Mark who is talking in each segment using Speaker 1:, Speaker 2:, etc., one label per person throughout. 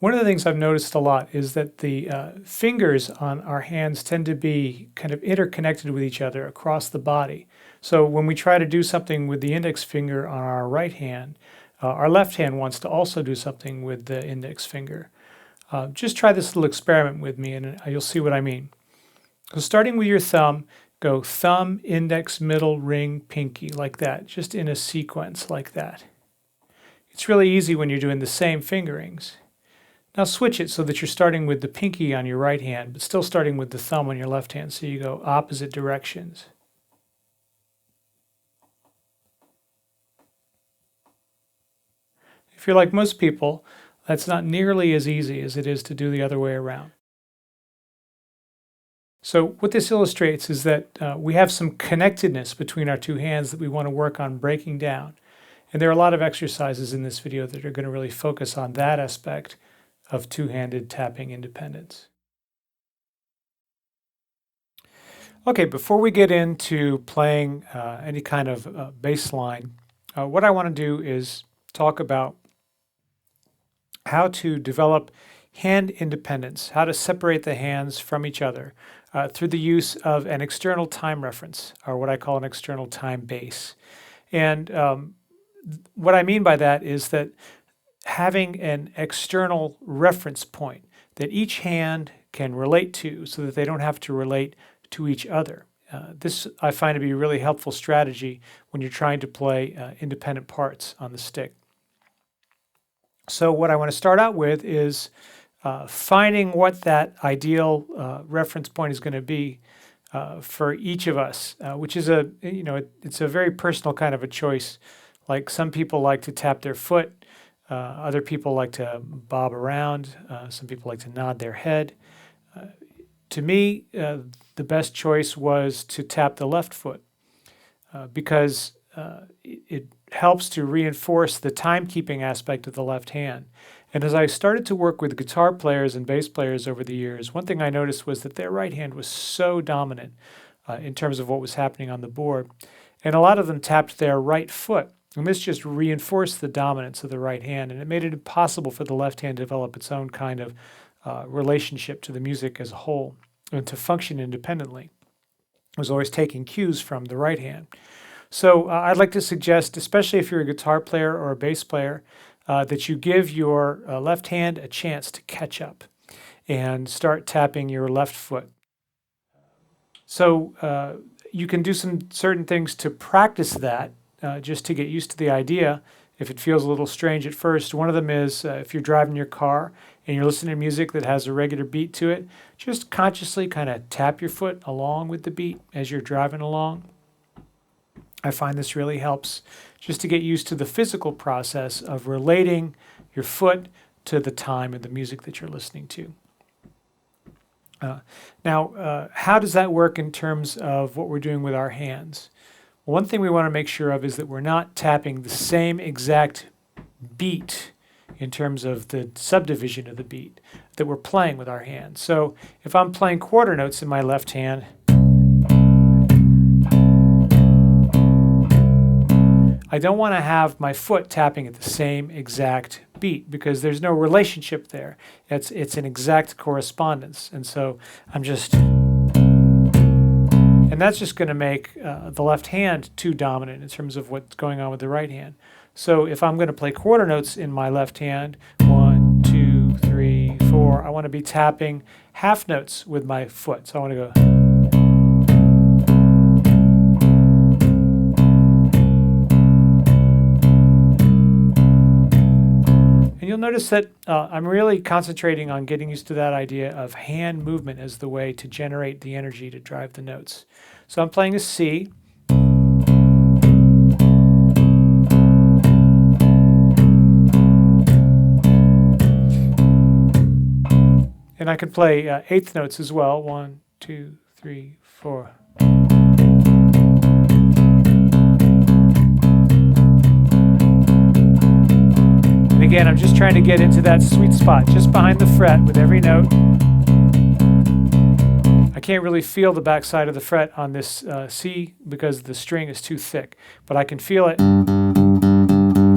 Speaker 1: One of the things I've noticed a lot is that the fingers on our hands tend to be kind of interconnected with each other across the body. So when we try to do something with the index finger on our right hand, our left hand wants to also do something with the index finger. Just try this little experiment with me and you'll see what I mean. So starting with your thumb, go thumb, index, middle, ring, pinky, like that, just in a sequence like that. It's really easy when you're doing the same fingerings. Now switch it so that you're starting with the pinky on your right hand, but still starting with the thumb on your left hand, so you go opposite directions. If you're like most people, that's not nearly as easy as it is to do the other way around. So what this illustrates is that we have some connectedness between our two hands that we want to work on breaking down. And there are a lot of exercises in this video that are going to really focus on that aspect of two-handed tapping independence. Okay, before we get into playing any kind of bass line, what I want to do is talk about how to develop hand independence, how to separate the hands from each other through the use of an external time reference, or what I call an external time bass. And what I mean by that is that having an external reference point that each hand can relate to so that they don't have to relate to each other. This I find to be a really helpful strategy when you're trying to play independent parts on the stick. So what I want to start out with is finding what that ideal reference point is going to be for each of us, which is it's a very personal kind of a choice. Like some people like to tap their foot, other people like to bob around, some people like to nod their head. To me, the best choice was to tap the left foot because it helps to reinforce the timekeeping aspect of the left hand. And as I started to work with guitar players and bass players over the years, one thing I noticed was that their right hand was so dominant in terms of what was happening on the board. And a lot of them tapped their right foot. And this just reinforced the dominance of the right hand, and it made it impossible for the left hand to develop its own kind of relationship to the music as a whole and to function independently. It was always taking cues from the right hand. So I'd like to suggest, especially if you're a guitar player or a bass player, that you give your left hand a chance to catch up and start tapping your left foot. So you can do some certain things to practice that, just to get used to the idea if it feels a little strange at first. One of them is if you're driving your car and you're listening to music that has a regular beat to it, just consciously kind of tap your foot along with the beat as you're driving along. I find this really helps just to get used to the physical process of relating your foot to the time and the music that you're listening to. Now, how does that work in terms of what we're doing with our hands? One thing we want to make sure of is that we're not tapping the same exact beat in terms of the subdivision of the beat that we're playing with our hands. So if I'm playing quarter notes in my left hand, I don't want to have my foot tapping at the same exact beat because there's no relationship there. It's an exact correspondence. And so and that's just going to make the left hand too dominant in terms of what's going on with the right hand. So if I'm going to play quarter notes in my left hand, 1, 2, 3, 4, I want to be tapping half notes with my foot. So I want to go. And you'll notice that I'm really concentrating on getting used to that idea of hand movement as the way to generate the energy to drive the notes. So I'm playing a C. And I can play eighth notes as well. 1, 2, 3, 4. And again, I'm just trying to get into that sweet spot just behind the fret with every note. I can't really feel the back side of the fret on this C because the string is too thick, but I can feel it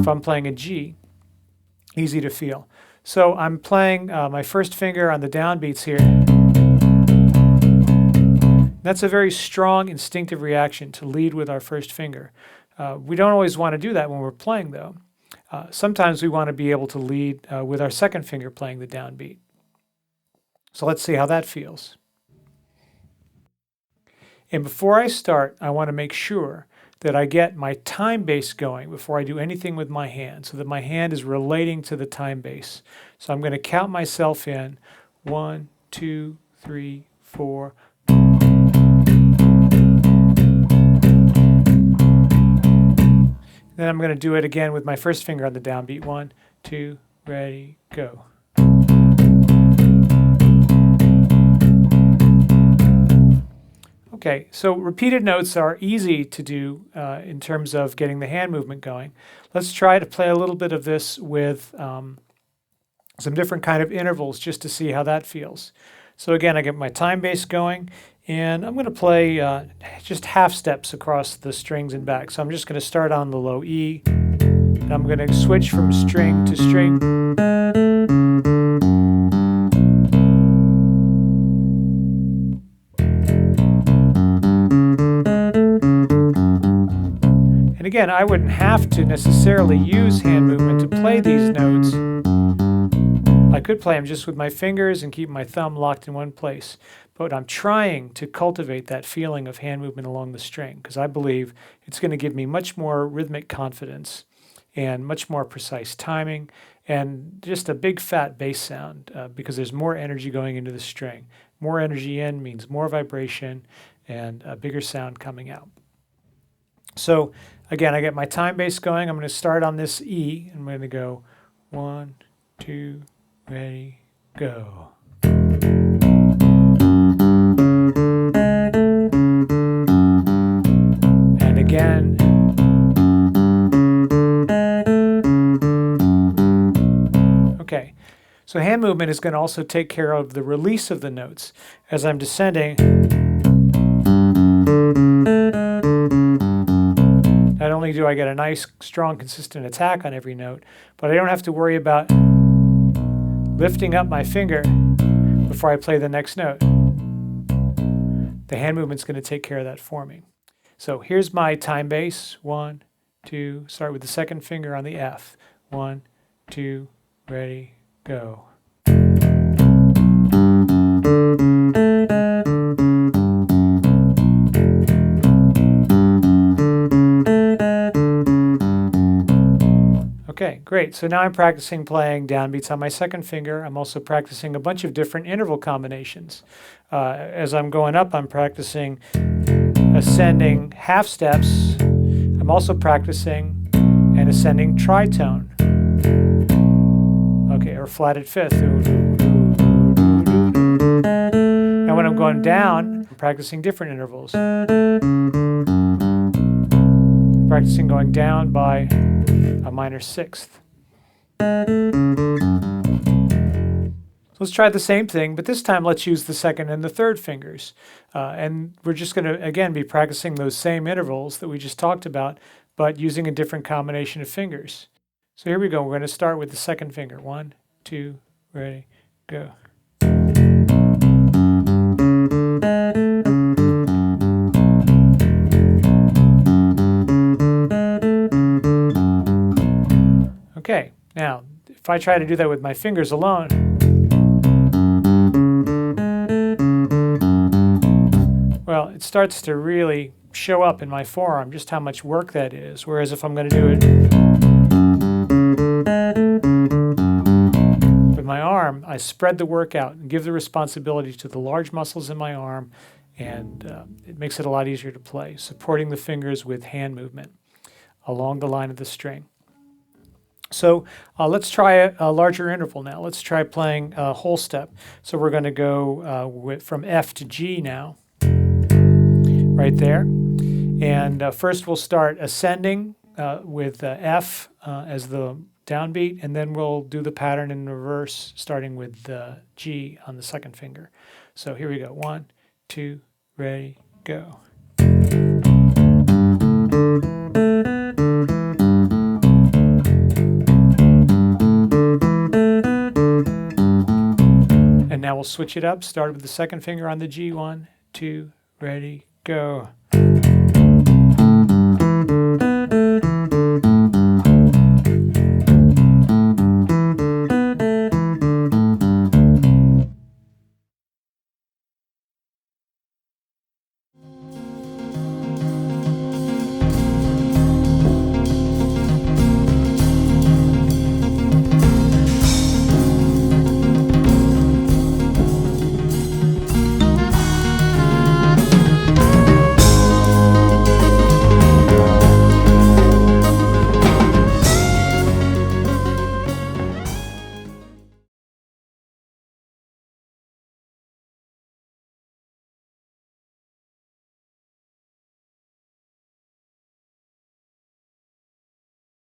Speaker 1: if I'm playing a G. Easy to feel. So I'm playing my first finger on the downbeats here. That's a very strong instinctive reaction to lead with our first finger. We don't always want to do that when we're playing, though. Sometimes we want to be able to lead with our second finger playing the downbeat. So let's see how that feels. And before I start, I want to make sure that I get my time bass going before I do anything with my hand, so that my hand is relating to the time bass. So I'm going to count myself in 1, 2, 3, 4. Then I'm going to do it again with my first finger on the downbeat. 1, 2, ready, go. Okay, so repeated notes are easy to do in terms of getting the hand movement going. Let's try to play a little bit of this with some different kind of intervals just to see how that feels. So again, I get my time bass going, and I'm going to play just half steps across the strings and back. So I'm just going to start on the low E, and I'm going to switch from string to string. And again, I wouldn't have to necessarily use hand movement to play these notes. I could play them just with my fingers and keep my thumb locked in one place. But I'm trying to cultivate that feeling of hand movement along the string, because I believe it's going to give me much more rhythmic confidence and much more precise timing and just a big fat bass sound because there's more energy going into the string. More energy in means more vibration and a bigger sound coming out. So again, I get my time bass going. I'm going to start on this E, and I'm going to go 1, 2, ready, go. And again. Okay, so hand movement is going to also take care of the release of the notes. As I'm descending, not only do I get a nice, strong, consistent attack on every note, but I don't have to worry about lifting up my finger before I play the next note. The hand movement's going to take care of that for me. So here's my time bass. 1, 2, start with the second finger on the F. 1, 2, ready, go. Okay, great. So now I'm practicing playing downbeats on my second finger. I'm also practicing a bunch of different interval combinations. As I'm going up, I'm practicing ascending half steps. I'm also practicing an ascending tritone. Okay, or flatted fifth. Now when I'm going down, I'm practicing different intervals. I'm practicing going down by a minor sixth. So let's try the same thing, but this time let's use the second and the third fingers. And we're just going to, again, be practicing those same intervals that we just talked about, but using a different combination of fingers. So here we go. We're going to start with the second finger. 1, 2, ready, go. Okay, now, if I try to do that with my fingers alone, well, it starts to really show up in my forearm just how much work that is. Whereas if I'm going to do it with my arm, I spread the work out and give the responsibility to the large muscles in my arm, and it makes it a lot easier to play, supporting the fingers with hand movement along the line of the string. So let's try a larger interval now. Let's try playing a whole step. So we're going to go from F to G now, right there. And first we'll start ascending with F as the downbeat, and then we'll do the pattern in reverse, starting with G on the second finger. So here we go. 1, 2, ready, go. now we'll switch it up. Start with the second finger on the G. 1, 2, ready, go.